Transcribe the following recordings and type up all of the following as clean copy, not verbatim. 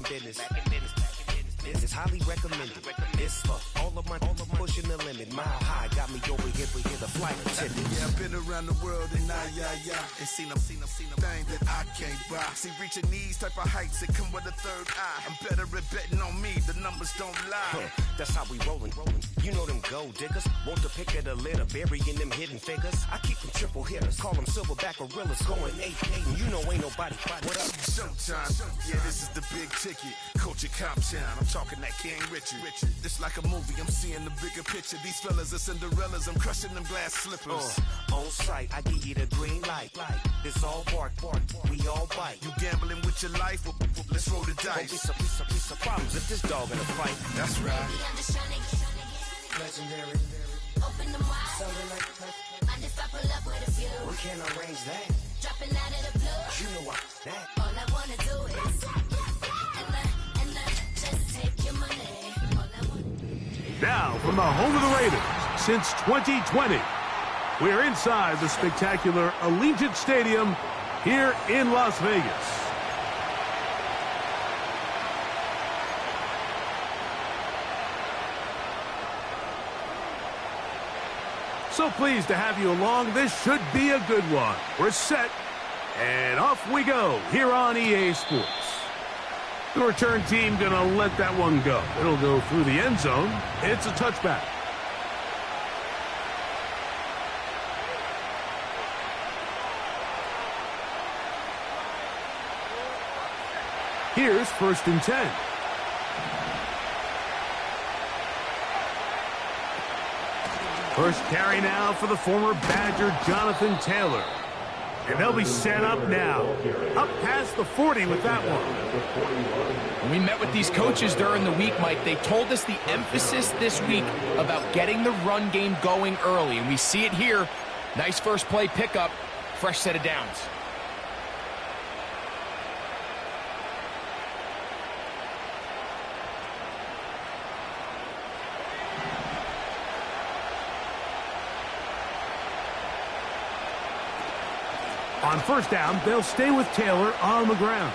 business. This is highly recommended. It's for all of my pushing the limit. Mile high got me over here the flight attendant. Yeah, I've been around the world and and seen them thing that I can't buy. See, reaching these type of heights, it come with a third eye. I'm better at betting on me, the numbers don't lie. That's how we rollin'. You know them gold diggers, want to pick at a litter, burying them hidden figures. I keep them triple hitters, call them silverback gorillas, going 8-8, and you know ain't nobody. What up? Showtime, yeah, this is the big ticket. Coach at Comptown, I'm talking that King Richard. This like a movie, I'm seeing the bigger picture. These fellas are Cinderellas, I'm crushing them glass slippers. On sight, I give you the green light. It's all bark, we all bite. You gambling with your life? Well, let's roll the dice. Don't be some problems if this dog in a fight. That's right. Legendary. Open them wide. Something like Mind if I pull up with a few? we can't arrange that. Dropping out of the blue. You know what? That. All I wanna do is and just take your money. All I wanna. Now, from the home of the Raiders since 2020, we're inside the spectacular Allegiant Stadium here in Las Vegas. So pleased to have you along. This should be a good one. We're set, and off we go here on EA Sports. The return team going to let that one go. It'll go through the end zone. It's a touchback. Here's 1st and 10. First carry now for the former Badger, Jonathan Taylor. And they'll be set up now. Up past the 40 with that one. When we met with these coaches during the week, Mike, they told us the emphasis this week about getting the run game going early. And we see it here. Nice first play pickup. Fresh set of downs. On first down, they'll stay with Taylor on the ground.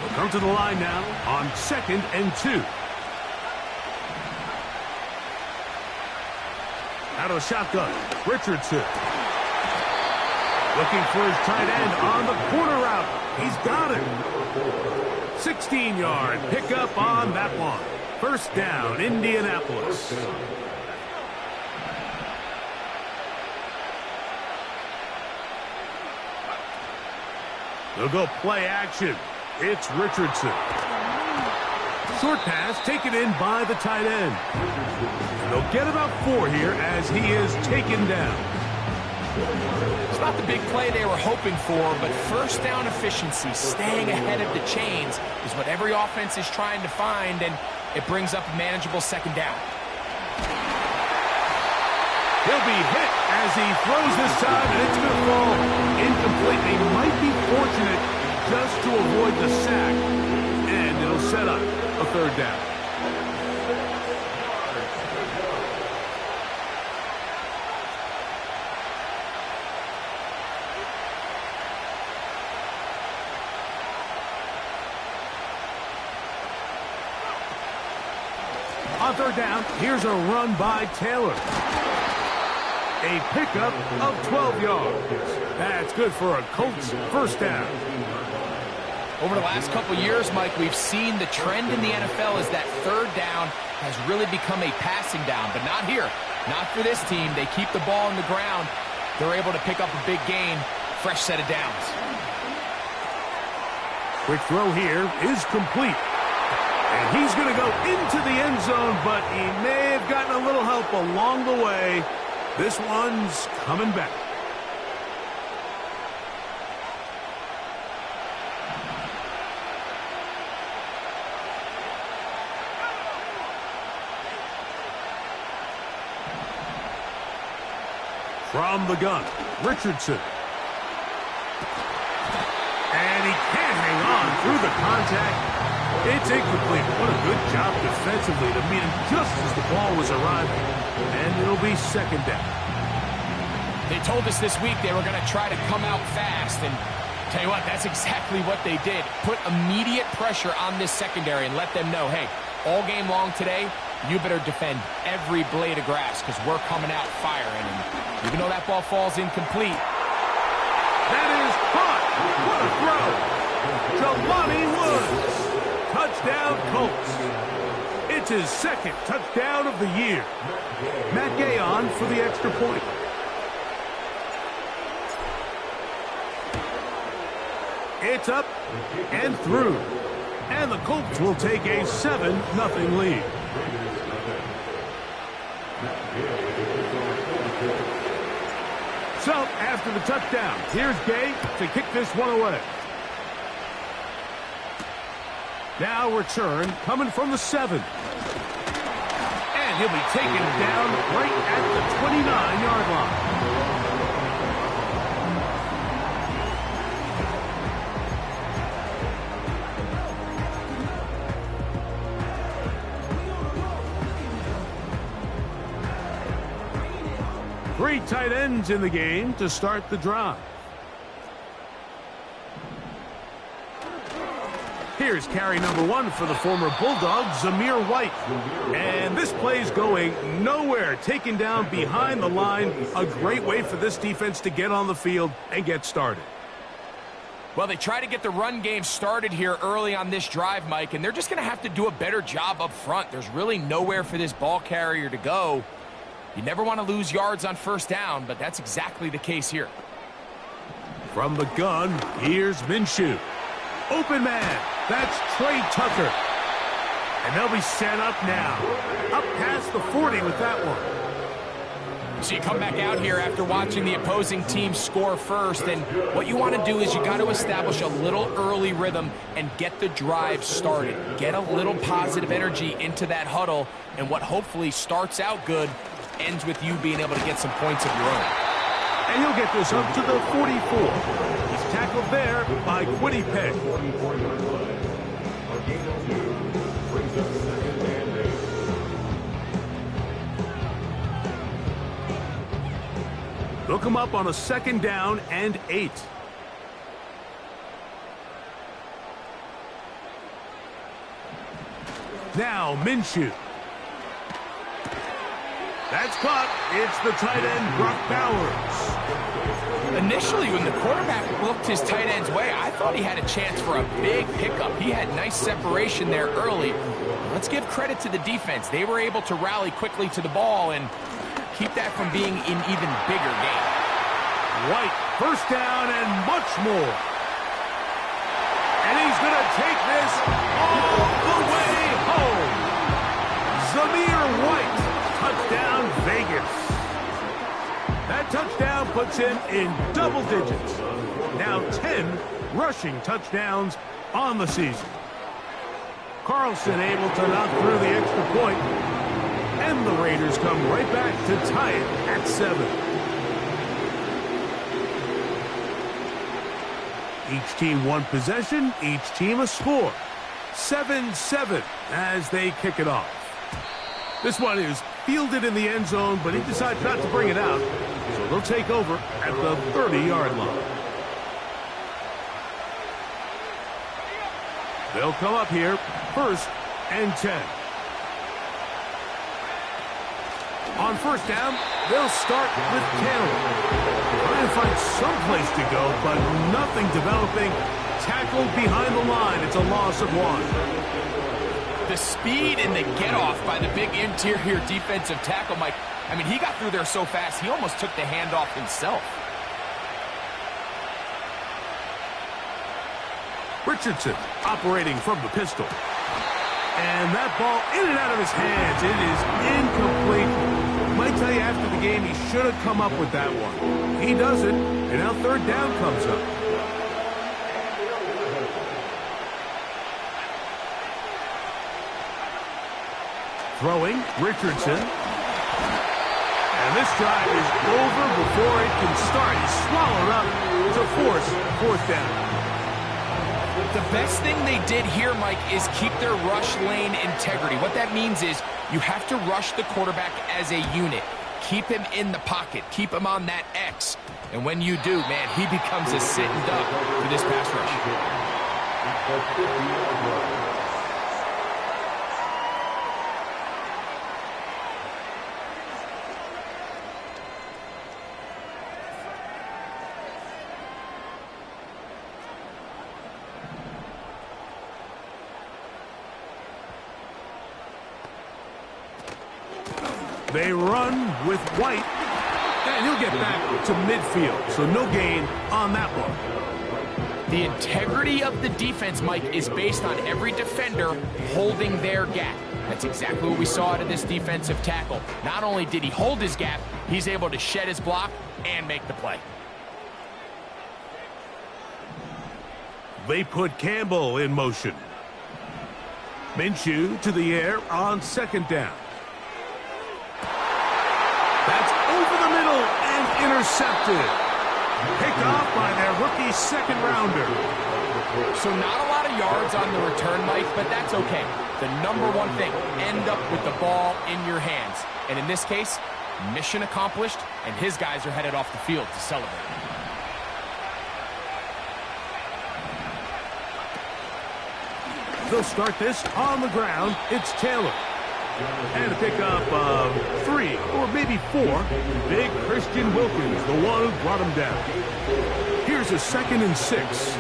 We'll come to the line now on 2nd and 2. Out of the shotgun, Richardson. Looking for his tight end on the corner route. He's got it. 16-yard pickup on that one. First down, Indianapolis. They'll go play action. It's Richardson. Short pass taken in by the tight end. And they'll get about 4 here as he is taken down. It's not the big play they were hoping for, but first down efficiency, staying ahead of the chains, is what every offense is trying to find, and it brings up a manageable 2nd down. He'll be hit as he throws this time, and it's going to fall incomplete. He might be fortunate just to avoid the sack, and it'll set up a 3rd down. On 3rd down, here's a run by Taylor. A pickup of 12 yards. That's good for a Colts first down. Over the last couple years, Mike, we've seen the trend in the NFL is that 3rd down has really become a passing down, but not here. Not for this team. They keep the ball on the ground. They're able to pick up a big gain. Fresh set of downs. Quick throw here is complete. And he's going to go into the end zone, but he may have gotten a little help along the way. This one's coming back. From the gun, Richardson. And he can't hang on through the contact. It's incomplete. What a good job defensively to meet him just as the ball was arriving. And it'll be second down. They told us this week they were going to try to come out fast, and tell you what, that's exactly what they did. Put immediate pressure on this secondary and let them know, hey, all game long today, you better defend every blade of grass because we're coming out firing. And even though that ball falls incomplete. That is caught. What a throw. Jelani Woods. Touchdown, Colts. It's his second touchdown of the year. Matt Gay on for the extra point. It's up and through. And the Colts will take a 7-0 lead. So, after the touchdown, here's Gay to kick this one away. Now return coming from the 7. And he'll be taken down right at the 29-yard line. Three tight ends in the game to start the drive. Here's carry number 1 for the former Bulldog, Zamir White. And this play's going nowhere. Taken down behind the line. A great way for this defense to get on the field and get started. Well, they try to get the run game started here early on this drive, Mike, and they're just going to have to do a better job up front. There's really nowhere for this ball carrier to go. You never want to lose yards on first down, but that's exactly the case here. From the gun, here's Minshew. Open man, that's Trey Tucker. And they'll be set up now. Up past the 40 with that one. So you come back out here after watching the opposing team score first, and what you want to do is you got to establish a little early rhythm and get the drive started. Get a little positive energy into that huddle, and what hopefully starts out good ends with you being able to get some points of your own. And he'll get this up to the 44. He's tackled there by Quiddy Peck. They'll come up on a 2nd down and 8. Now Minshew. That's caught. It's the tight end, Brock Bowers. Initially, when the quarterback looked his tight end's way, I thought he had a chance for a big pickup. He had nice separation there early. Let's give credit to the defense. They were able to rally quickly to the ball and keep that from being an even bigger game. White, first down and much more. And he's going to take this all the way home. Zamir White. Touchdown, Vegas. That touchdown puts him in double digits. Now 10 rushing touchdowns on the season. Carlson able to knock through the extra point. And the Raiders come right back to tie it at 7. Each team one possession, each team a score. 7-7 as they kick it off. This one is fielded in the end zone, but he decides not to bring it out. So they'll take over at the 30-yard line. They'll come up here, 1st and 10. On first down, they'll start with Taylor. Trying to find some place to go, but nothing developing. Tackled behind the line. It's a loss of 1. The speed and the get-off by the big interior defensive tackle, Mike. I mean, he got through there so fast, he almost took the handoff himself. Richardson operating from the pistol. And that ball in and out of his hands. It is incomplete. Might tell you after the game he should have come up with that one. He doesn't, and now 3rd down comes up. Throwing, Richardson. And this drive is over before it can start. He's swallowed up to force 4th down. The best thing they did here, Mike, is keep their rush lane integrity. What that means is you have to rush the quarterback as a unit. Keep him in the pocket. Keep him on that X. And when you do, man, he becomes a sitting duck for this pass rush. They run with White, and he'll get back to midfield, so no gain on that one. The integrity of the defense, Mike, is based on every defender holding their gap. That's exactly what we saw out of this defensive tackle. Not only did he hold his gap, he's able to shed his block and make the play. They put Campbell in motion. Minshew to the air on second down. That's over the middle and intercepted. Picked off by their rookie second rounder. So not a lot of yards on the return, Mike, but that's okay. The number one thing, end up with the ball in your hands. And in this case, mission accomplished, and his guys are headed off the field to celebrate. They'll start this on the ground. It's Taylor. And a pickup of 3 or maybe 4. Big Christian Wilkins, the one who brought him down. Here's a 2nd and 6.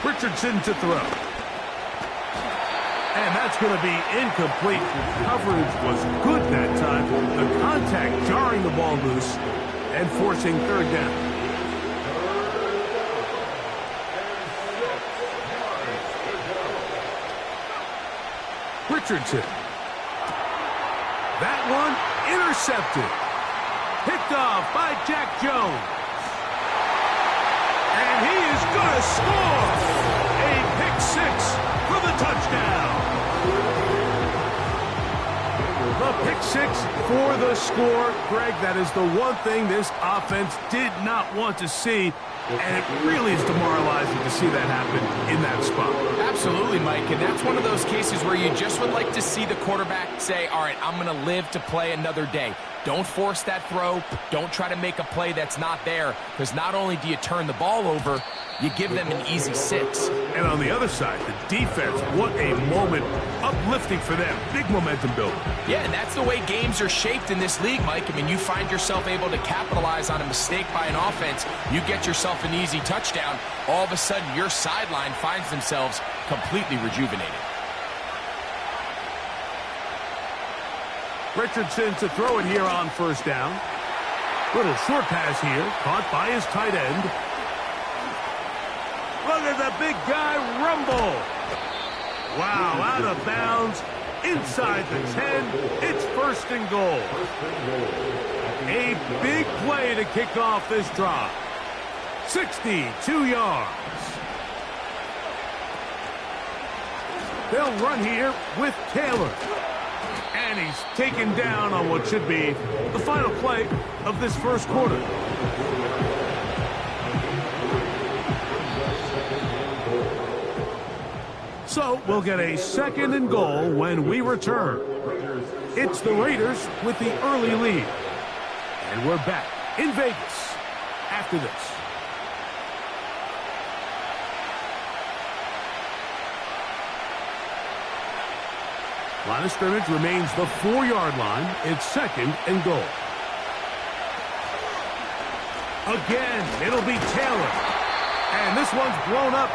Richardson to throw. And that's going to be incomplete. Coverage was good that time. The contact jarring the ball loose and forcing third down. Richardson. That one intercepted. Picked off by Jack Jones. And he is going to score. A pick 6 for the touchdown. The pick 6 for the score. Greg, that is the one thing this offense did not want to see. And it really is demoralizing to see that happen in that spot. Absolutely, Mike, and that's one of those cases where you just would like to see the quarterback say, all right, I'm going to live to play another day. Don't force that throw. Don't try to make a play that's not there, because not only do you turn the ball over, you give them an easy 6. And on the other side, the defense, what a moment. Uplifting for them. Big momentum building. Yeah, and that's the way games are shaped in this league, Mike. I mean, you find yourself able to capitalize on a mistake by an offense. You get yourself an easy touchdown. All of a sudden, your sideline finds themselves completely rejuvenated. Richardson to throw it here on first down. Little short pass here, caught by his tight end. Look at the big guy rumble. Wow, out of bounds, inside the 10. It's 1st and goal. A big play to kick off this drive. 62 yards. They'll run here with Taylor. And he's taken down on what should be the final play of this first quarter. So we'll get a 2nd and goal when we return. It's the Raiders with the early lead. And we're back in Vegas after this. Line of scrimmage remains the 4-yard line. It's 2nd and goal. Again, it'll be Taylor. And this one's blown up.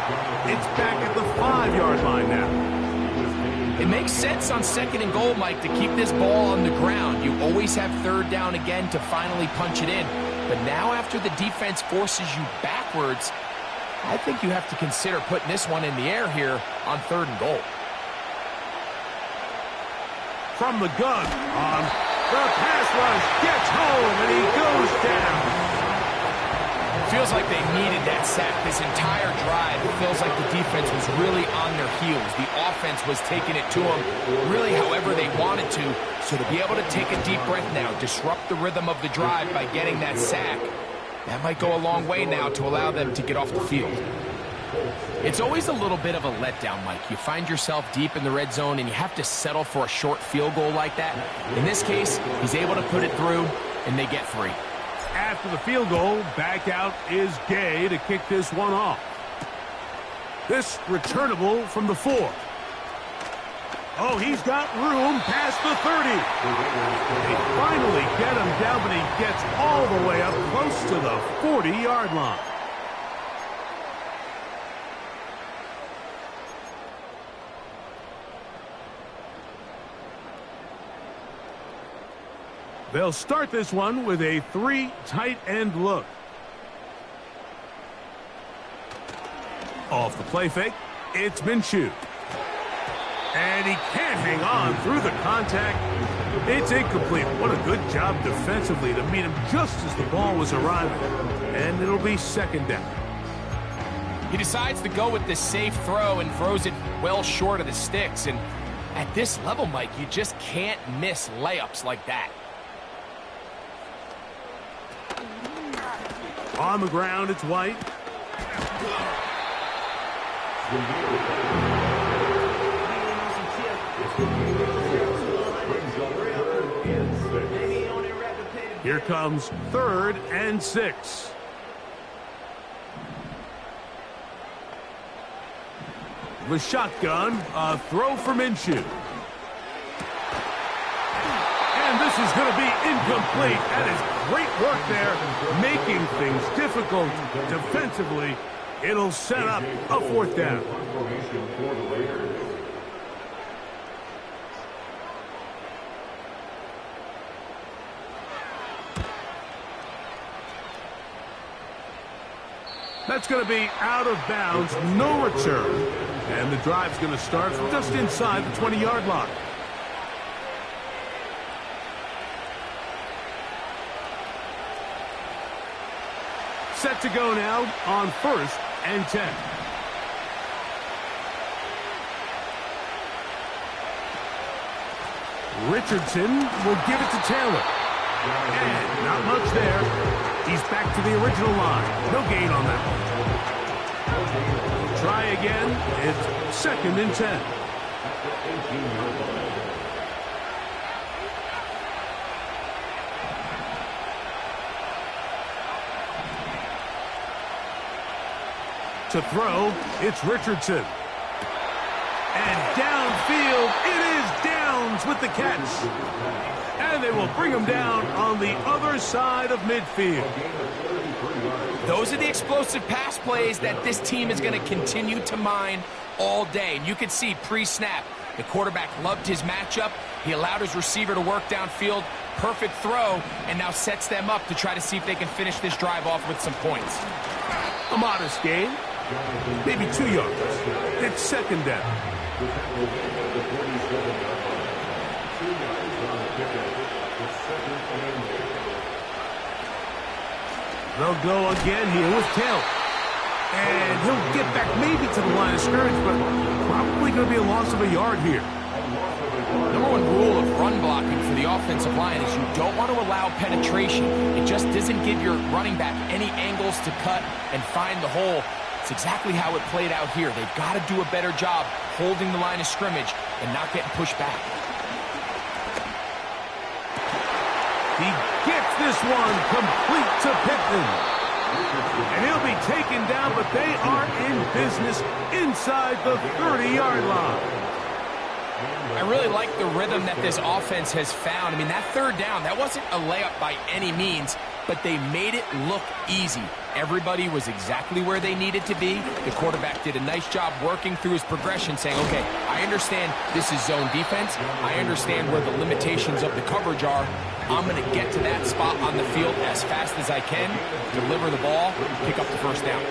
It's back at the 5-yard line now. It makes sense on 2nd and goal, Mike, to keep this ball on the ground. You always have 3rd down again to finally punch it in. But now after the defense forces you backwards, I think you have to consider putting this one in the air here on 3rd and goal. From the gun on the pass rush, gets home, and he goes down. Feels like they needed that sack this entire drive. It feels like the defense was really on their heels. The offense was taking it to them really however they wanted to. So to be able to take a deep breath now, disrupt the rhythm of the drive by getting that sack, That might go a long way now to allow them to get off the field. It's always a little bit of a letdown, Mike. You find yourself deep in the red zone and you have to settle for a short field goal like that. In this case, he's able to put it through, and they get 3. After the field goal, back out is Gay to kick this one off. This returnable from the 4. Oh, he's got room past the 30. They finally get him down, but he gets all the way up close to the 40-yard line. They'll start this one with a 3 tight end look. Off the play fake, it's Minshew. And he can't hang on through the contact. It's incomplete. What a good job defensively to meet him just as the ball was arriving. And it'll be 2nd down. He decides to go with this safe throw and throws it well short of the sticks. And at this level, Mike, you just can't miss layups like that. On the ground, it's White. Here comes 3rd and 6. With shotgun, a throw for Minshew. And this is going to be incomplete. That is great work there, making things difficult defensively. It'll set up a 4th down. That's going to be out of bounds, no return. And the drive's going to start from just inside the 20-yard line. Set to go now on 1st and 10. Richardson will give it to Taylor. And not much there. He's back to the original line. No gain on that one. Try again. It's 2nd and 10. To throw, it's Richardson. And downfield, it is Downs with the catch. And they will bring him down on the other side of midfield. Those are the explosive pass plays that this team is going to continue to mine all day. And you can see pre-snap, the quarterback loved his matchup. He allowed his receiver to work downfield. Perfect throw, and now sets them up to try to see if they can finish this drive off with some points. A modest gain, maybe 2 yards. It's 2nd down. They'll go again here with Taylor. And he'll get back maybe to the line of scrimmage, but probably going to be a loss of a yard here. Number 1 rule of run blocking for the offensive line is you don't want to allow penetration. It just doesn't give your running back any angles to cut and find the hole. It's exactly how it played out here. They've got to do a better job holding the line of scrimmage and not getting pushed back. He gets this one complete to Pittman. And he'll be taken down, but they are in business inside the 30-yard line. I really like the rhythm that this offense has found. I mean, that 3rd down, that wasn't a layup by any means, but they made it look easy. Everybody was exactly where they needed to be. The quarterback did a nice job working through his progression, saying, okay, I understand this is zone defense. I understand where the limitations of the coverage are. I'm going to get to that spot on the field as fast as I can, deliver the ball, pick up the 1st down.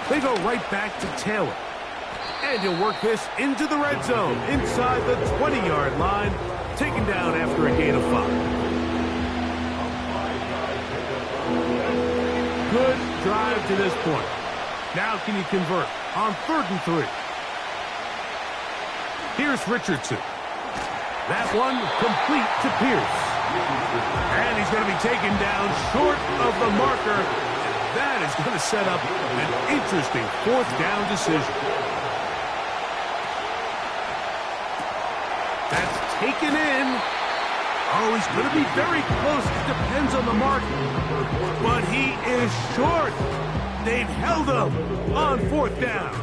They go right back to Taylor. And he'll work this into the red zone, inside the 20-yard line, taken down after a gain of 5. Good drive to this point. Now can you convert on 3rd and 3? Here's Richardson. That one complete to Pierce. And he's going to be taken down short of the marker. And that is going to set up an interesting fourth down decision. That's taken in. Oh, he's going to be very close. It depends on the mark. But he is short. They've held him on fourth down.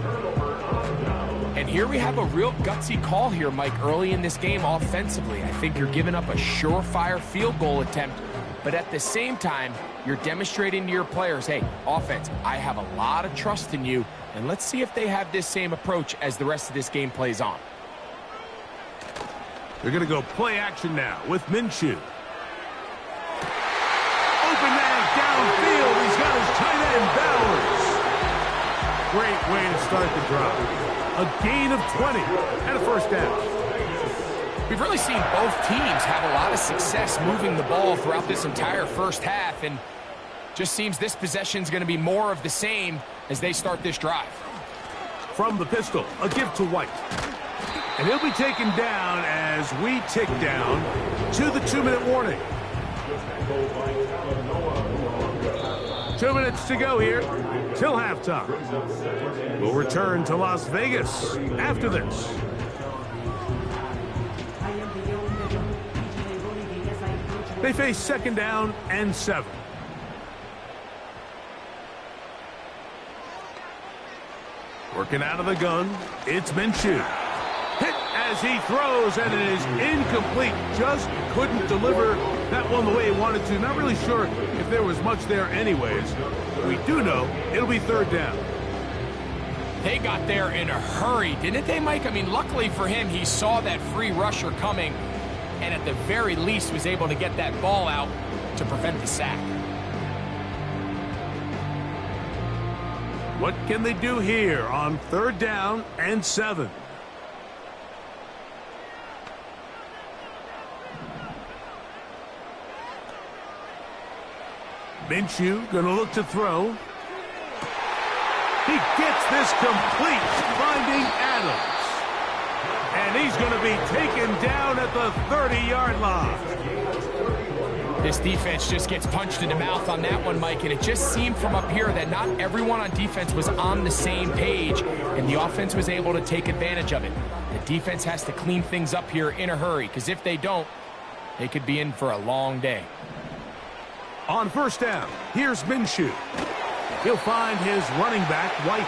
And here we have a real gutsy call here, Mike, early in this game offensively. I think you're giving up a surefire field goal attempt, but at the same time, you're demonstrating to your players, hey, offense, I have a lot of trust in you, and let's see if they have this same approach as the rest of this game plays on. They're going to go play action now with Minshew. Open man downfield. He's got his tight end Bowers. Great way to start the drive. A gain of 20 and a first down. We've really seen both teams have a lot of success moving the ball throughout this entire first half, and just seems this possession is going to be more of the same as they start this drive. From the pistol, a give to White. And he'll be taken down as we tick down to the 2-minute warning. 2 minutes to go here till halftime. We'll return to Las Vegas after this. They face second down and 7. Working out of the gun, it's Minshew. Hit as he throws, and it is incomplete. Just couldn't deliver that one the way he wanted to. Not really sure if there was much there anyways. We do know it'll be third down. They got there in a hurry, didn't they, Mike? I mean, luckily for him, he saw that free rusher coming, and at the very least was able to get that ball out to prevent the sack. What can they do here on third down and 7? Minshew going to look to throw. He gets this complete, finding Adams. And he's going to be taken down at the 30-yard line. This defense just gets punched in the mouth on that one, Mike, and it just seemed from up here that not everyone on defense was on the same page, and the offense was able to take advantage of it. The defense has to clean things up here in a hurry, because if they don't, they could be in for a long day. On first down, here's Minshew. He'll find his running back, White.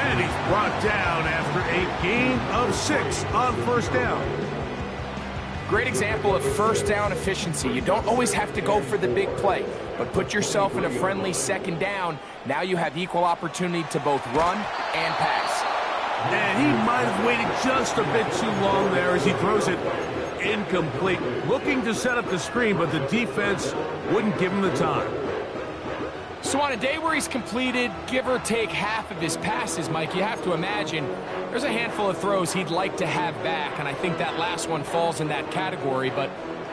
And he's brought down after a gain of 6 on first down. Great example of first down efficiency. You don't always have to go for the big play, but put yourself in a friendly second down. Now you have equal opportunity to both run and pass. And he might have waited just a bit too long there as he throws it incomplete. Looking to set up the screen, but the defense wouldn't give him the time. So on a day where he's completed, give or take half of his passes, Mike, you have to imagine there's a handful of throws he'd like to have back, and I think that last one falls in that category. But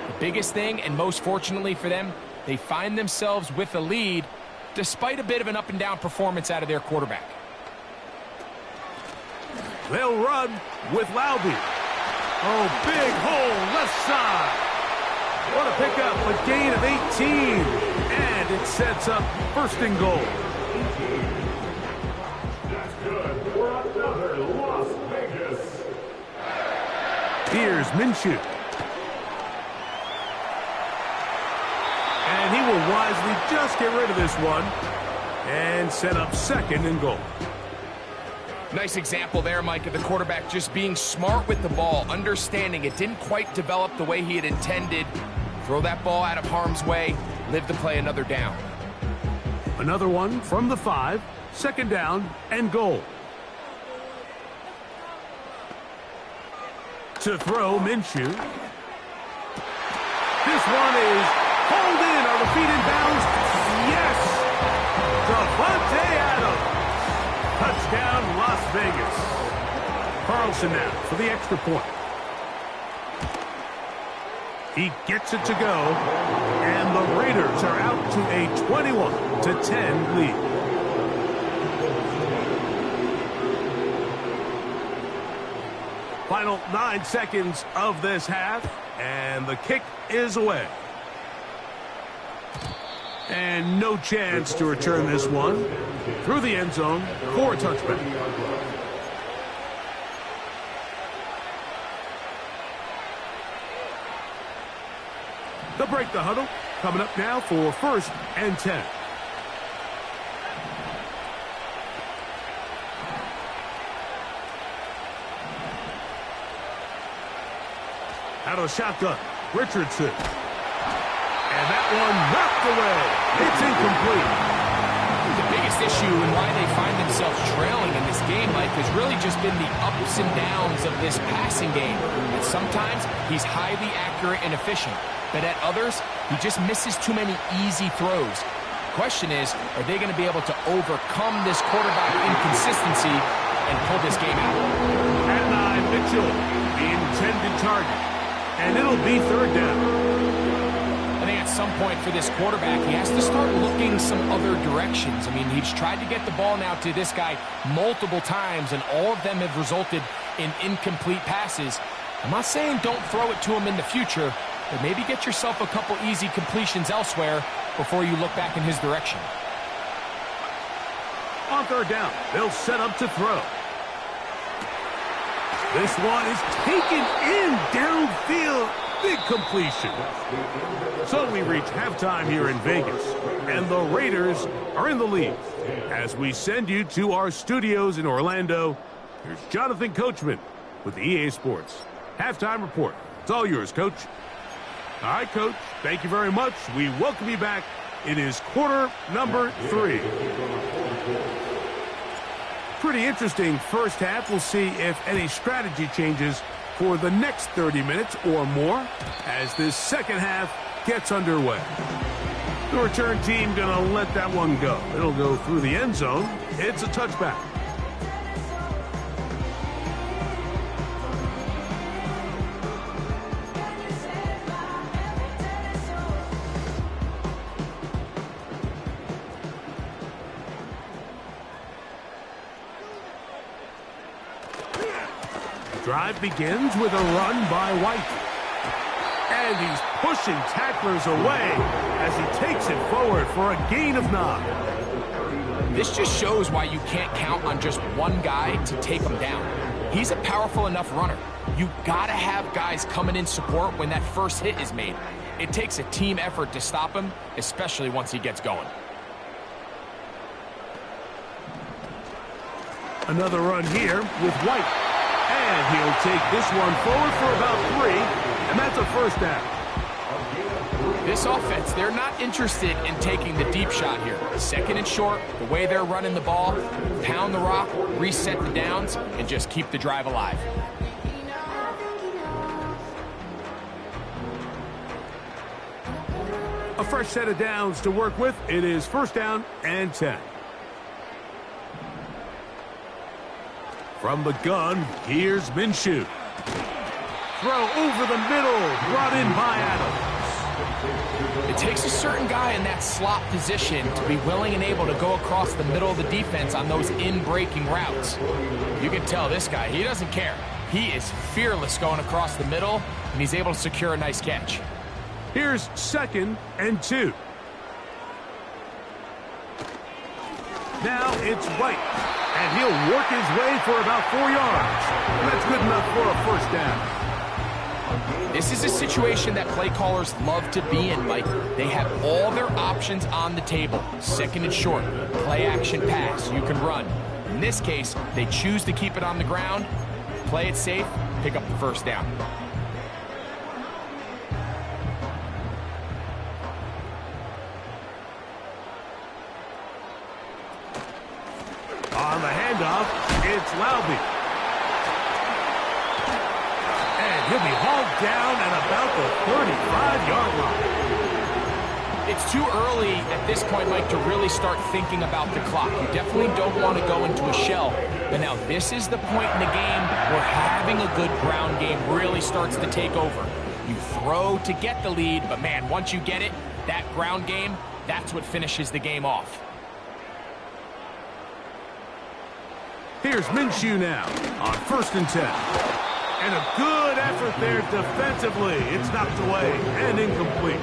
the biggest thing, and most fortunately for them, they find themselves with a lead despite a bit of an up-and-down performance out of their quarterback. They'll run with Laube. Oh, big hole left side. What a pickup, a gain of 18. And it sets up first and goal. That's good for another Las Vegas. Here's Minshew. And he will wisely just get rid of this one and set up second and goal. Nice example there, Mike, of the quarterback just being smart with the ball, understanding it didn't quite develop the way he had intended. Throw that ball out of harm's way, live to play another down. Another one from the 5, second down and goal. To throw, Minshew. This one is pulled in. Are the feet in bounds? Yes! Davante Adams. Touchdown, Las Vegas. Carlson now for the extra point. He gets it to go, and the Raiders are out to a 21-10 lead. final 9 seconds of this half, and the kick is away. And no chance to return this one through the end zone for a touchback. They'll break the huddle. Coming up now for 1st and 10. Out of the shotgun, Richardson. And that one knocked away. It's incomplete. The biggest issue and why they find themselves trailing in this game, Mike, has really just been the ups and downs of this passing game. And sometimes he's highly accurate and efficient, but at others, he just misses too many easy throws. The question is, are they going to be able to overcome this quarterback inconsistency and pull this game out? At 9, Mitchell, the intended target. And it'll be 3rd down. I think at some point for this quarterback, he has to start looking some other directions. I mean, he's tried to get the ball now to this guy multiple times, and all of them have resulted in incomplete passes. I'm not saying don't throw it to him in the future, but maybe get yourself a couple easy completions elsewhere before you look back in his direction. On 3rd down, they'll set up to throw. This one is taken in downfield. Big completion. So we reach halftime here in Vegas, and the Raiders are in the lead. As we send you to our studios in Orlando, here's Jonathan Coachman with the EA Sports Halftime Report. It's all yours, Coach. All right, Coach, thank you very much. We welcome you back. It is quarter number 3. Pretty interesting first half. We'll see if any strategy changes for the next 30 minutes or more as this second half gets underway. The return team going to let that one go. It'll go through the end zone. It's a touchback. Drive begins with a run by White. And he's pushing tacklers away as he takes it forward for a gain of 9. This just shows why you can't count on just one guy to take him down. He's a powerful enough runner. You gotta have guys coming in support when that first hit is made. It takes a team effort to stop him, especially once he gets going. Another run here with White. And he'll take this one forward for about 3, and that's a 1st down. This offense, they're not interested in taking the deep shot here. 2nd and short, the way they're running the ball, pound the rock, reset the downs, and just keep the drive alive. A fresh set of downs to work with. It is 1st down and 10. From the gun, here's Minshew. Throw over the middle, brought in by Adams. It takes a certain guy in that slot position to be willing and able to go across the middle of the defense on those in-breaking routes. You can tell this guy, he doesn't care. He is fearless going across the middle, and he's able to secure a nice catch. Here's 2nd and 2. Now it's White. And he'll work his way for about 4 yards. And that's good enough for a 1st down. This is a situation that play callers love to be in, Mike. They have all their options on the table. 2nd and short, play action pass, you can run. In this case, they choose to keep it on the ground, play it safe, pick up the 1st down. On the handoff, it's Suave. And he'll be hauled down at about the 35-yard line. It's too early at this point, Mike, to really start thinking about the clock. You definitely don't want to go into a shell. But now this is the point in the game where having a good ground game really starts to take over. You throw to get the lead, but man, once you get it, that ground game, that's what finishes the game off. Here's Minshew now on 1st and 10. And a good effort there defensively. It's knocked away and incomplete.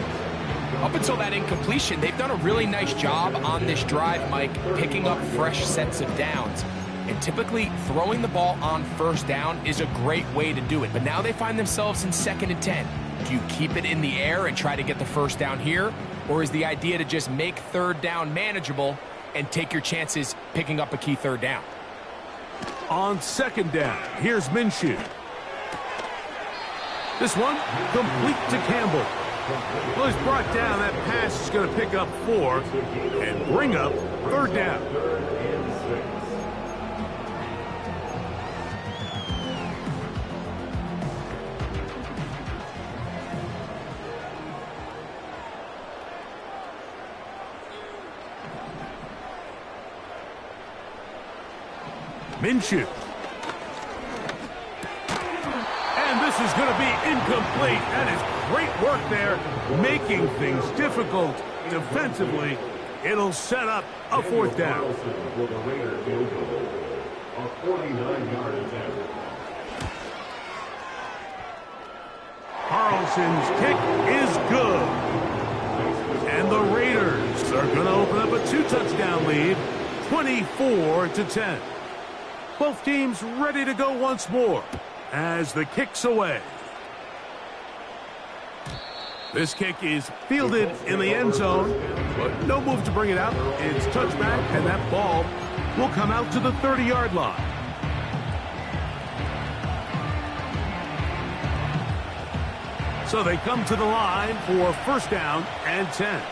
Up until that incompletion, they've done a really nice job on this drive, Mike, picking up fresh sets of downs. And typically, throwing the ball on first down is a great way to do it. But now they find themselves in 2nd and 10. Do you keep it in the air and try to get the first down here? Or is the idea to just make 3rd down manageable and take your chances picking up a key 3rd down? On 2nd down, here's Minshew. This one, complete to Campbell. Well, he's brought down. That pass is going to pick up 4 and bring up 3rd down. Minshew. And this is going to be incomplete. That is great work there, making things difficult defensively. It'll set up a 4th down. Carlson's kick is good. And the Raiders are going to open up a 2-touchdown lead, 24-10. Both teams ready to go once more as the kick's away. This kick is fielded in the end zone, but no move to bring it out. It's touchback, and that ball will come out to the 30-yard line. So they come to the line for 1st down and 10.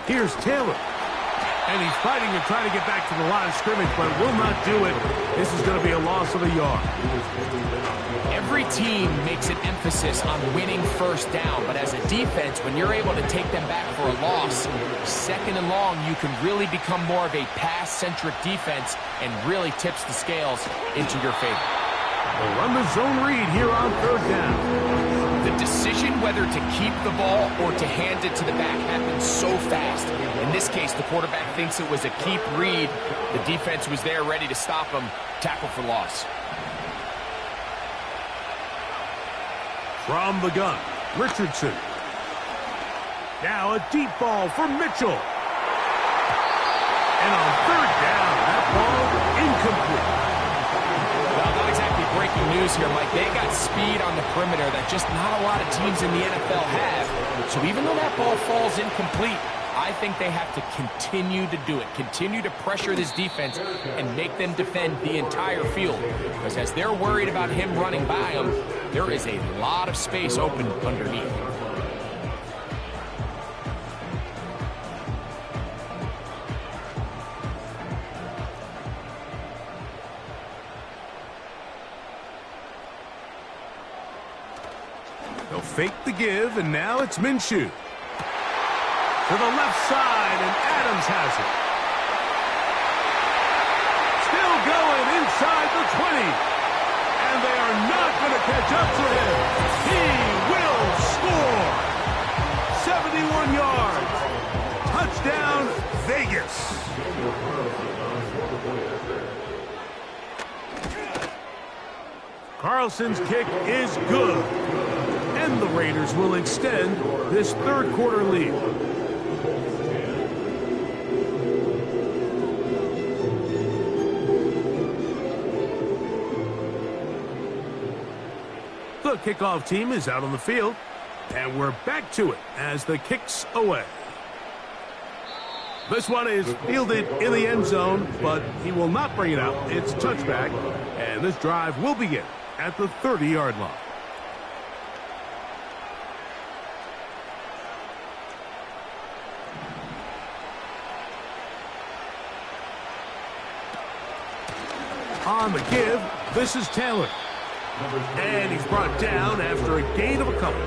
Here's Taylor. And he's fighting to try to get back to the line of scrimmage, but will not do it. This is going to be a loss of a yard. Every team makes an emphasis on winning 1st down, but as a defense, when you're able to take them back for a loss, 2nd and long, you can really become more of a pass-centric defense and really tips the scales into your favor. They'll run the zone read here on 3rd down. The decision whether to keep the ball or to hand it to the back happens so fast. In this case, the quarterback thinks it was a keep read. The defense was there ready to stop him. Tackle for loss. From the gun, Richardson. Now a deep ball for Mitchell. And on 3rd down, that ball incomplete. Well, not exactly breaking news here, Mike. They got speed on the perimeter that just not a lot of teams in the NFL have. So even though that ball falls incomplete, I think they have to continue to do it. Continue to pressure this defense and make them defend the entire field. Because as they're worried about him running by them, there is a lot of space open underneath. They'll fake the give, and now it's Minshew. To the left side, and Adams has it. Still going inside the 20. And they are not going to catch up to him. He will score. 71 yards. Touchdown, Vegas. Carlson's kick is good. And the Raiders will extend this 3rd quarter lead. The kickoff team is out on the field, and we're back to it as the kick's away. This one is fielded in the end zone, but he will not bring it out. It's touchback, and this drive will begin at the 30-yard line. On the give, this is Taylor. And he's brought down after a gain of a couple.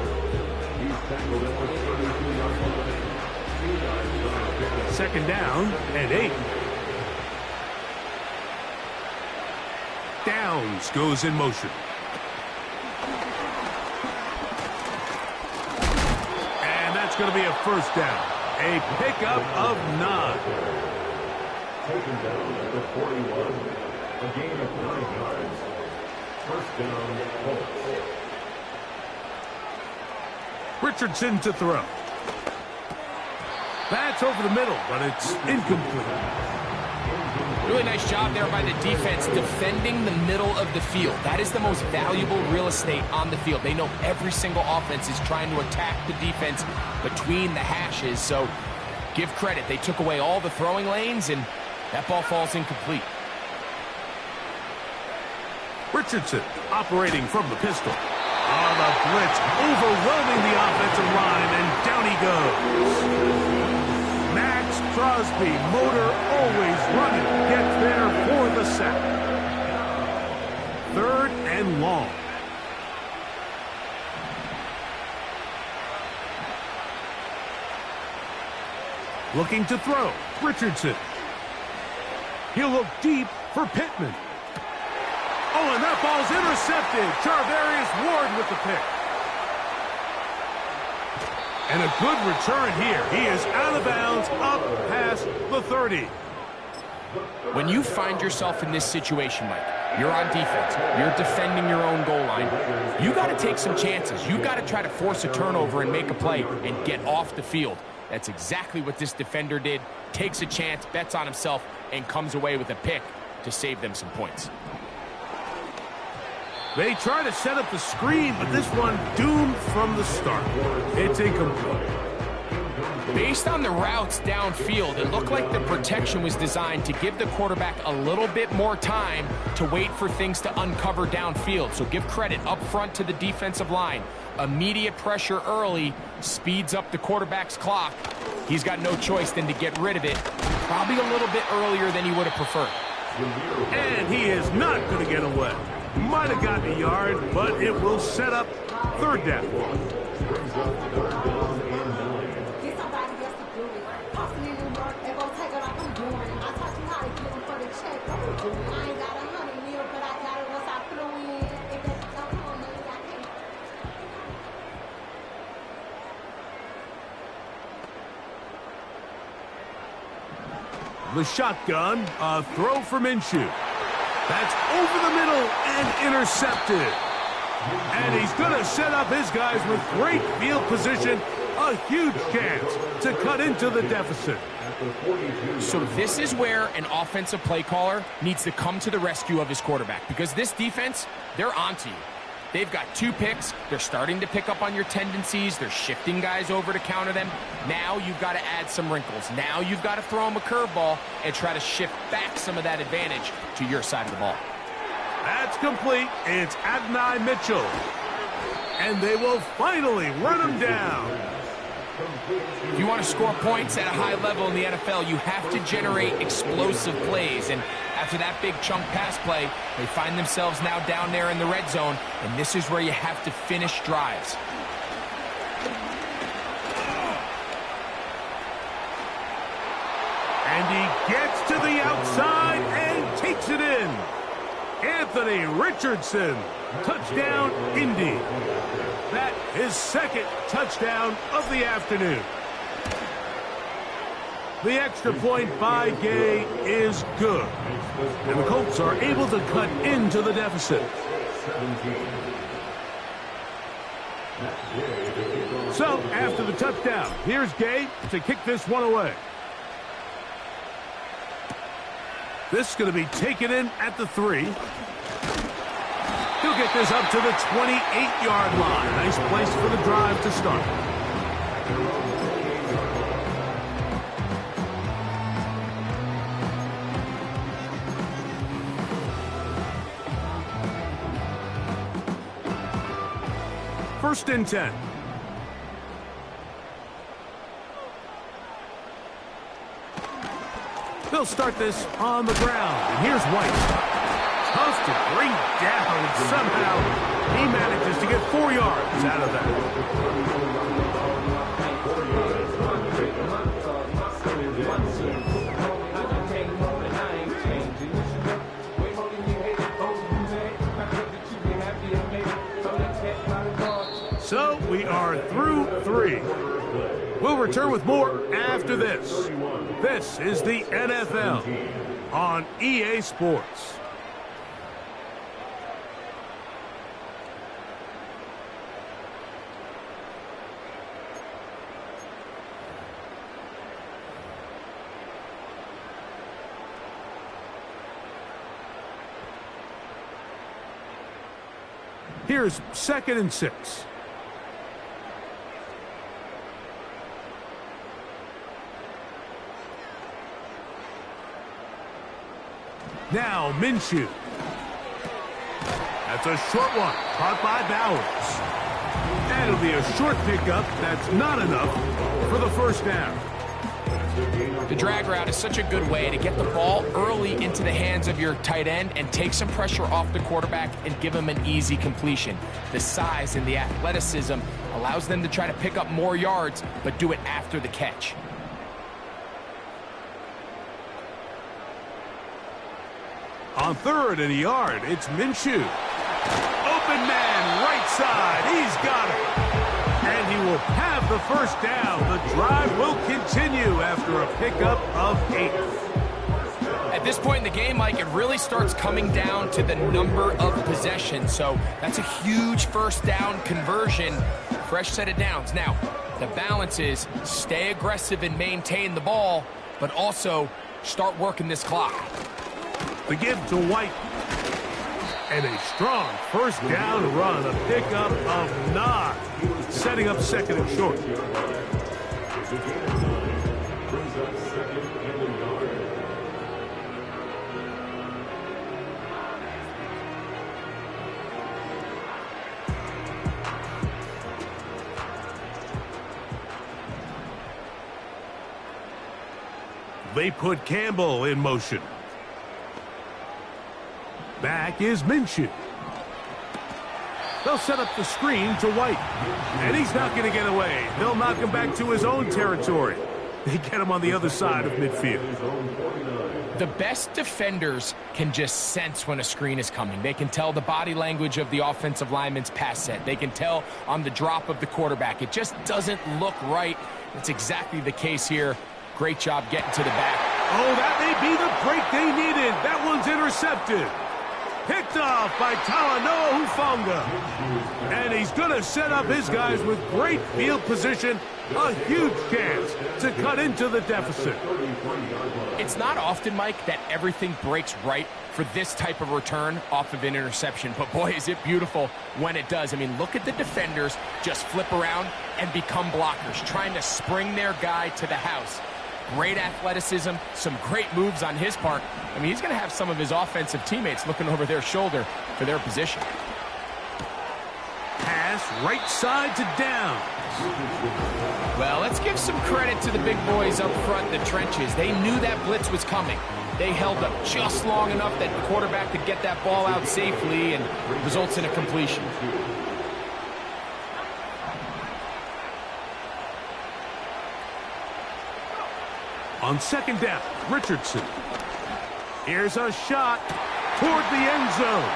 Second down and 8. Downs goes in motion. And that's going to be a 1st down. A pickup of 9. Taken down at the 41. A gain of 9 yards. First down, Colts. Richardson to throw. That's over the middle, but it's incomplete. Really nice job there by the defense defending the middle of the field. That is the most valuable real estate on the field. They know every single offense is trying to attack the defense between the hashes, so give credit. They took away all the throwing lanes, and that ball falls incomplete. Richardson operating from the pistol. The blitz overwhelming the offensive line, and down he goes. Max Crosby, motor always running, gets there for the sack. 3rd and long. Looking to throw, Richardson. He'll look deep for Pittman. Oh, and that ball's intercepted. Charvarius Ward with the pick. And a good return here. He is out of bounds up past the 30. When you find yourself in this situation, Mike, you're on defense, you're defending your own goal line, you got to take some chances. You got to try to force a turnover and make a play and get off the field. That's exactly what this defender did. Takes a chance, bets on himself, and comes away with a pick to save them some points. They try to set up the screen, but this one doomed from the start. It's incomplete. Based on the routes downfield, it looked like the protection was designed to give the quarterback a little bit more time to wait for things to uncover downfield. So give credit up front to the defensive line. Immediate pressure early speeds up the quarterback's clock. He's got no choice than to get rid of it, probably a little bit earlier than he would have preferred. And he is not going to get away. Might have gotten a yard, but it will set up 3rd down. The shotgun, a throw for Minshew. That's over the middle and intercepted. And he's going to set up his guys with great field position. A huge chance to cut into the deficit. So this is where an offensive play caller needs to come to the rescue of his quarterback, because this defense, they're onto you. They've got 2 picks. They're starting to pick up on your tendencies. They're shifting guys over to counter them. Now you've got to add some wrinkles. Now you've got to throw them a curveball and try to shift back some of that advantage to your side of the ball. That's complete. It's Adonai Mitchell. And they will finally run him down. If you want to score points at a high level in the NFL, you have to generate explosive plays. And after that big chunk pass play, they find themselves now down there in the red zone, and this is where you have to finish drives. And he gets to the outside and takes it in. Anthony Richardson, touchdown Indy. That his 2nd touchdown of the afternoon. The extra point by Gay is good. And the Colts are able to cut into the deficit. So, after the touchdown, here's Gay to kick this one away. This is going to be taken in at the 3. He'll get this up to the 28-yard line. Nice place for the drive to start. First and 10. They'll start this on the ground. And here's White. Supposed to bring down, and somehow he manages to get 4 yards out of that. So we are through 3. We'll return with more after this. This is the NFL on EA Sports. Here's 2nd and 6. Now Minshew. That's a short one, caught by Bowers. And it'll be a short pickup. That's not enough for the first down. The drag route is such a good way to get the ball early into the hands of your tight end and take some pressure off the quarterback and give him an easy completion. The size and the athleticism allows them to try to pick up more yards, but do it after the catch. On 3rd and a yard, it's Minshew. Open man, right side. He's got it. And he will have the first down. The drive will continue after a pickup of 8. At this point in the game, Mike, it really starts coming down to the number of possessions. So that's a huge first down conversion. Fresh set of downs. Now, the balance is stay aggressive and maintain the ball, but also start working this clock. The give to White. And a strong first down run, a pickup of 9, setting up 2nd and short. They put Campbell in motion. Back is Minshew. They'll set up the screen to White. And he's not going to get away. They'll knock him back to his own territory. They get him on the other side of midfield. The best defenders can just sense when a screen is coming. They can tell the body language of the offensive lineman's pass set. They can tell on the drop of the quarterback. It just doesn't look right. It's exactly the case here. Great job getting to the back. Oh, that may be the break they needed. That one's intercepted. Picked off by Talanoa Hufanga. And he's going to set up his guys with great field position. A huge chance to cut into the deficit. It's not often, Mike, that everything breaks right for this type of return off of an interception. But boy, is it beautiful when it does. I mean, look at the defenders just flip around and become blockers, trying to spring their guy to the house. Great athleticism, some great moves on his part. I mean, he's going to have some of his offensive teammates looking over their shoulder for their position. Pass right side to down. Well, let's give some credit to the big boys up front in the trenches. They knew that blitz was coming. They held up just long enough that the quarterback could get that ball out safely and results in a completion. On 2nd down, Richardson. Here's a shot toward the end zone.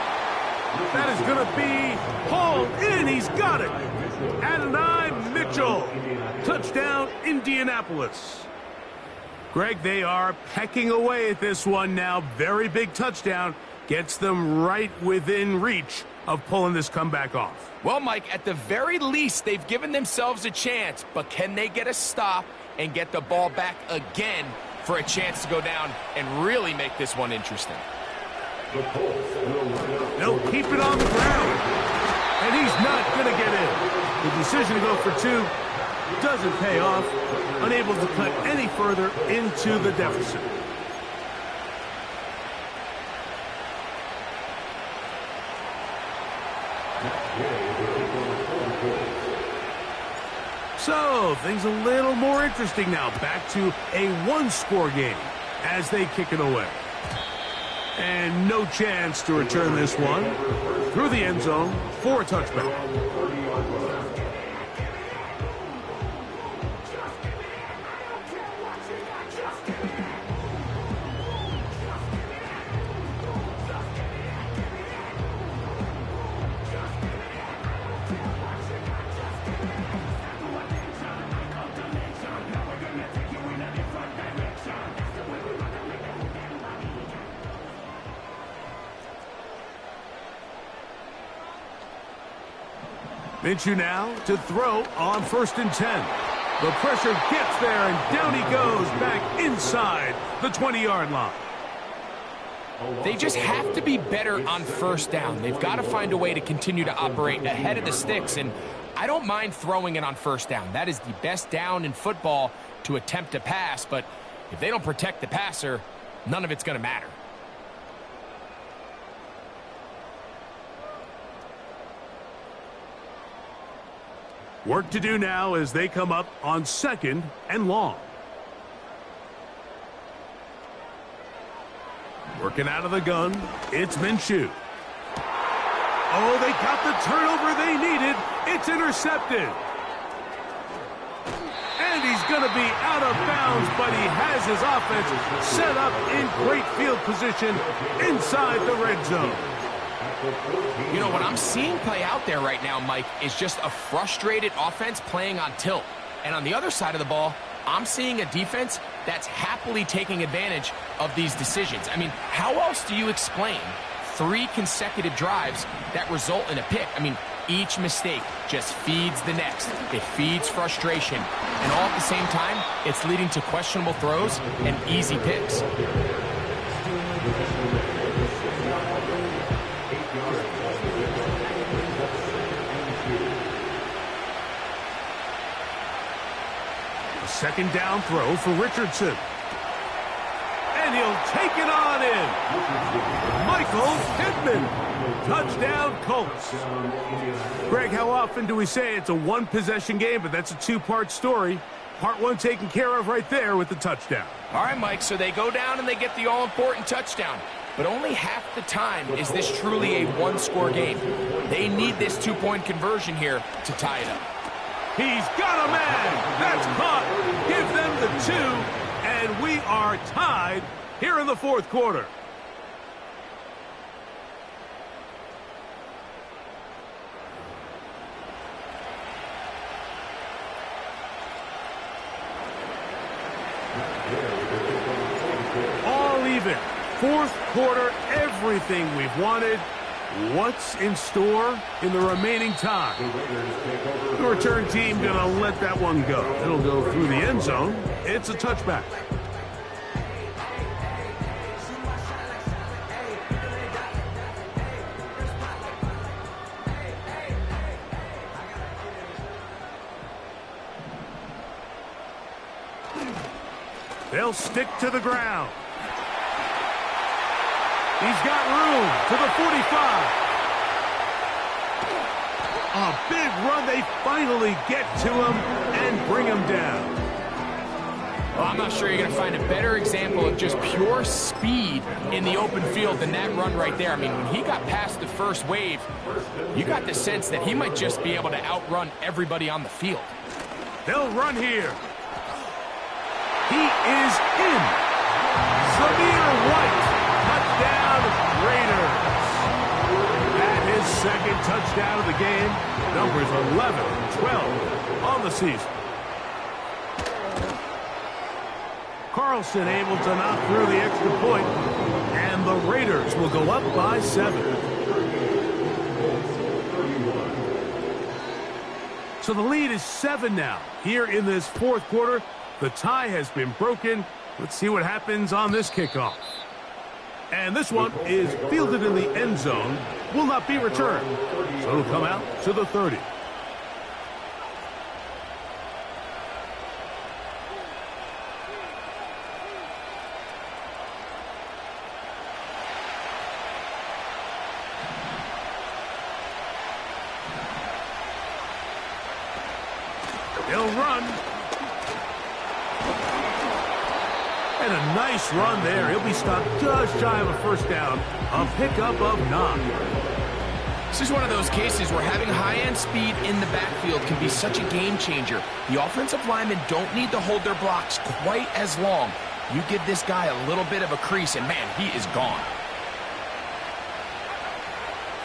That is going to be hauled in. He's got it. Adonai Mitchell. Touchdown, Indianapolis. Greg, they are pecking away at this one now. Very big touchdown. Gets them right within reach of pulling this comeback off. Well, Mike, at the very least, they've given themselves a chance. But can they get a stop and get the ball back again for a chance to go down and really make this one interesting? They'll keep it on the ground. And he's not going to get in. The decision to go for 2 doesn't pay off. Unable to cut any further into the deficit. So, things a little more interesting now. Back to a 1-score game as they kick it away. And no chance to return this one through the end zone for a touchback. Minshew now to throw on 1st and 10. The pressure gets there, and down he goes back inside the 20-yard line. They just have to be better on first down. They've got to find a way to continue to operate ahead of the sticks, and I don't mind throwing it on first down. That is the best down in football to attempt a pass, but if they don't protect the passer, none of it's going to matter. Work to do now as they come up on 2nd and long. Working out of the gun, it's Minshew. Oh, they got the turnover they needed. It's intercepted. And he's going to be out of bounds, but he has his offense set up in great field position inside the red zone. You know, what I'm seeing play out there right now, Mike, is just a frustrated offense playing on tilt. And on the other side of the ball, I'm seeing a defense that's happily taking advantage of these decisions. I mean, how else do you explain 3 consecutive drives that result in a pick? I mean, each mistake just feeds the next. It feeds frustration. And all at the same time, it's leading to questionable throws and easy picks. Second down throw for Richardson. And he'll take it on in. Michael Pittman. Touchdown, Colts. Greg, how often do we say it's a one-possession game, but that's a 2-part story? Part 1 taken care of right there with the touchdown. All right, Mike, so they go down and they get the all-important touchdown. But only half the time is this truly a one-score game. They need this 2-point conversion here to tie it up. He's got a man. That's caught. Give them the 2, and we are tied here in the 4th quarter. All even. 4th quarter, everything we've wanted. What's in store in the remaining time? The return team going to let that one go. It'll go through the end zone. It's a touchback. They'll stick to the ground. He's got room to the 45. A big run. They finally get to him and bring him down. Well, I'm not sure you're going to find a better example of just pure speed in the open field than that run right there. I mean, when he got past the first wave, you got the sense that he might just be able to outrun everybody on the field. They'll run here. He is in. Zamir White. Touchdown, Raiders. And his 2nd touchdown of the game. Numbers 11 and 12 on the season. Carlson able to knock through the extra point, and the Raiders will go up by 7. So the lead is 7 now. Here in this 4th quarter, the tie has been broken. Let's see what happens on this kickoff. And this one is fielded in the end zone, will not be returned. So it'll come out to the 30. They'll run. And a nice run there. He'll be stopped just shy of a first down. A pickup of 9. This is one of those cases where having high-end speed in the backfield can be such a game changer. The offensive linemen don't need to hold their blocks quite as long. You give this guy a little bit of a crease, and man, he is gone.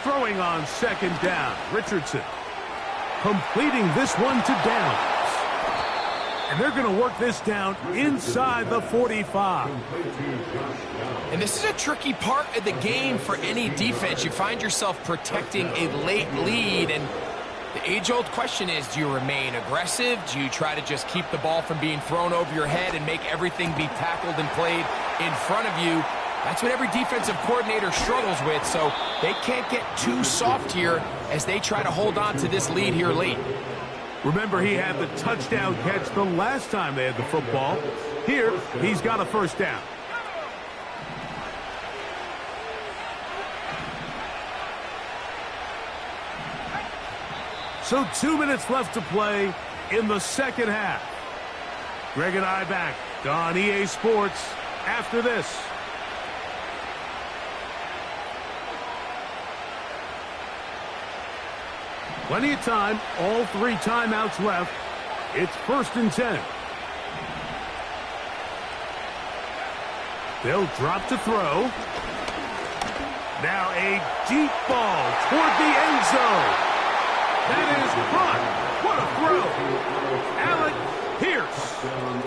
Throwing on 2nd down, Richardson. Completing this one to Downs. And they're going to work this down inside the 45. And this is a tricky part of the game for any defense. You find yourself protecting a late lead, and the age-old question is, do you remain aggressive? Do you try to just keep the ball from being thrown over your head and make everything be tackled and played in front of you? That's what every defensive coordinator struggles with, so they can't get too soft here as they try to hold on to this lead here late. Remember, he had the touchdown catch the last time they had the football. Here, he's got a first down. So 2 minutes left to play in the second half. Greg and I back on EA Sports after this. Plenty of time, all 3 timeouts left. It's 1st and 10. They'll drop to throw. Now a deep ball toward the end zone. That is caught. What a throw. Alec Pierce.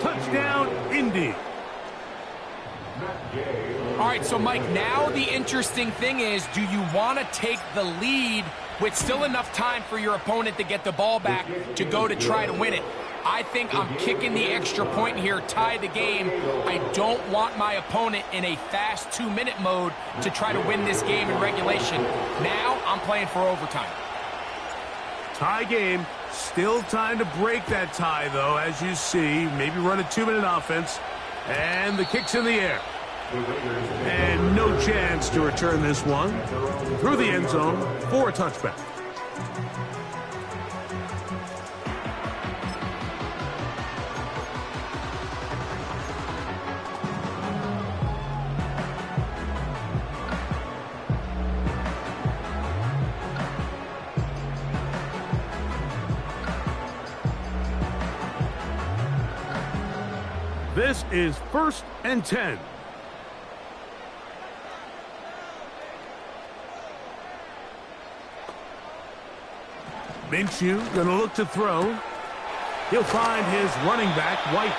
Touchdown, Indy. All right, so Mike, now the interesting thing is, do you want to take the lead with still enough time for your opponent to get the ball back to go to try to win it? I think I'm kicking the extra point here, tie the game. I don't want my opponent in a fast 2-minute mode to try to win this game in regulation. Now I'm playing for overtime. Tie game. Still time to break that tie, though, as you see. Maybe run a 2-minute offense. And the kick's in the air. And no chance to return this one. Through the end zone for a touchback. This is 1st and 10. Minshew going to look to throw. He'll find his running back, White.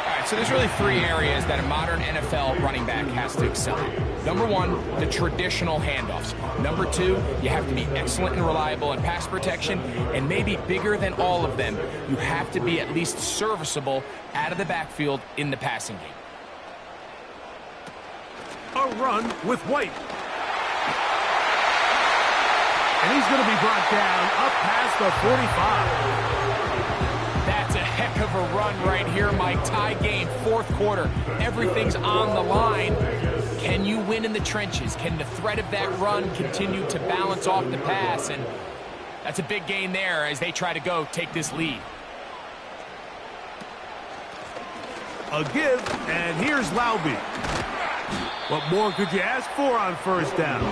All right, so there's really 3 areas that a modern NFL running back has to excel at. Number 1, the traditional handoffs. Number 2, you have to be excellent and reliable in pass protection. And maybe bigger than all of them, you have to be at least serviceable out of the backfield in the passing game. A run with White. And he's going to be brought down up past the 45. That's a heck of a run right here, Mike. Tie game, 4th quarter. Everything's on the line. Can you win in the trenches? Can the threat of that run continue to balance off the pass? And that's a big gain there as they try to go take this lead. A give, and here's Laube. What more could you ask for on first down?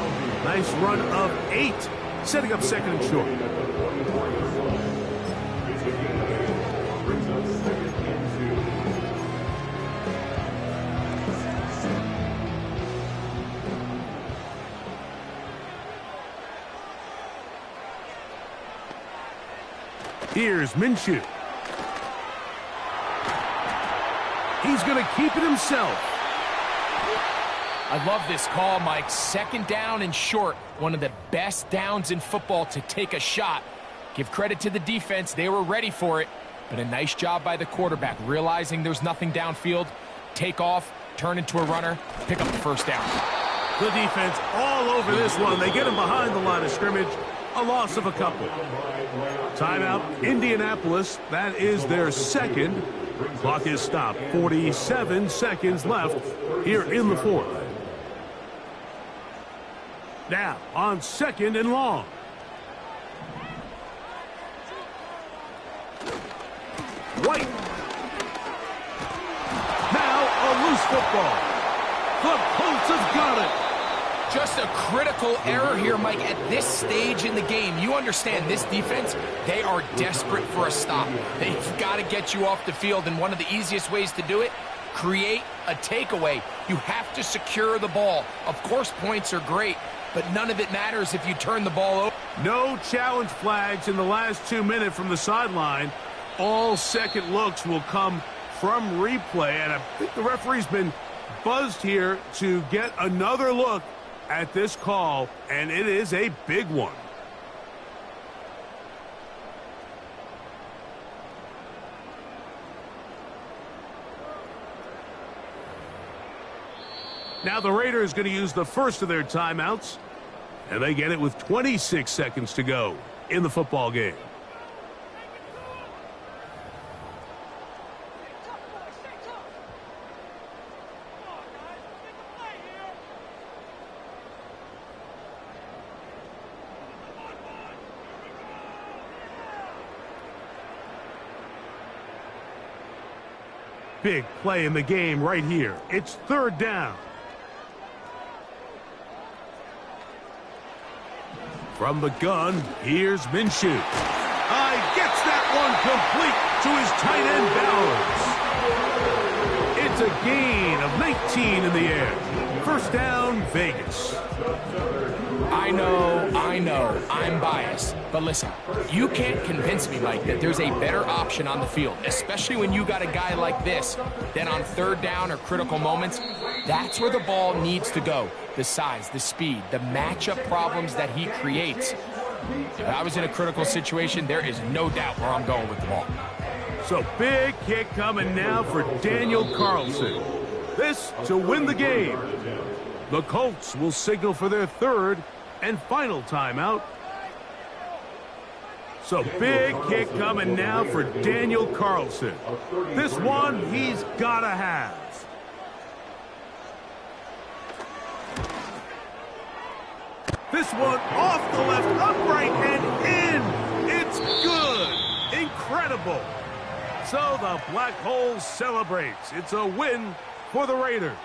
Nice run of 8, setting up 2nd and short. Here's Minshew. He's going to keep it himself. I love this call, Mike. 2nd down and short. One of the best downs in football to take a shot. Give credit to the defense. They were ready for it. But a nice job by the quarterback, realizing there's nothing downfield. Take off, turn into a runner, pick up the first down. The defense all over this one. They get him behind the line of scrimmage. A loss of a couple. Timeout, Indianapolis. That is their 2nd. Clock is stopped. 47 seconds left here in the 4th. Now on 2nd and long. White. Now a loose football. The Colts have got it. Just a critical error here, Mike, at this stage in the game. You understand this defense, they are desperate for a stop. They've got to get you off the field, and one of the easiest ways to do it, create a takeaway. You have to secure the ball. Of course, points are great, but none of it matters if you turn the ball over. No challenge flags in the last 2 minutes from the sideline. All second looks will come from replay, and I think the referee's been buzzed here to get another look at this call, and it is a big one. Now the Raiders going to use the first of their timeouts, and they get it with 26 seconds to go in the football game. Big play in the game right here. It's third down. From the gun, here's Minshew. Gets that one complete to his tight end Bowers. It's a gain of 19 in the air. First down, Vegas. I know, I'm biased. But listen, you can't convince me, Mike, that there's a better option on the field, especially when you got a guy like this, then on third down or critical moments, that's where the ball needs to go. The size, the speed, the matchup problems that he creates. If I was in a critical situation, there is no doubt where I'm going with the ball. So big kick coming now for Daniel Carlson. This to win the game. The Colts will signal for their third and final timeout. So big kick coming now for Daniel Carlson. This one he's got to have. This one off the left upright and in. It's good. Incredible. So the Black Hole celebrates. It's a win for the Raiders.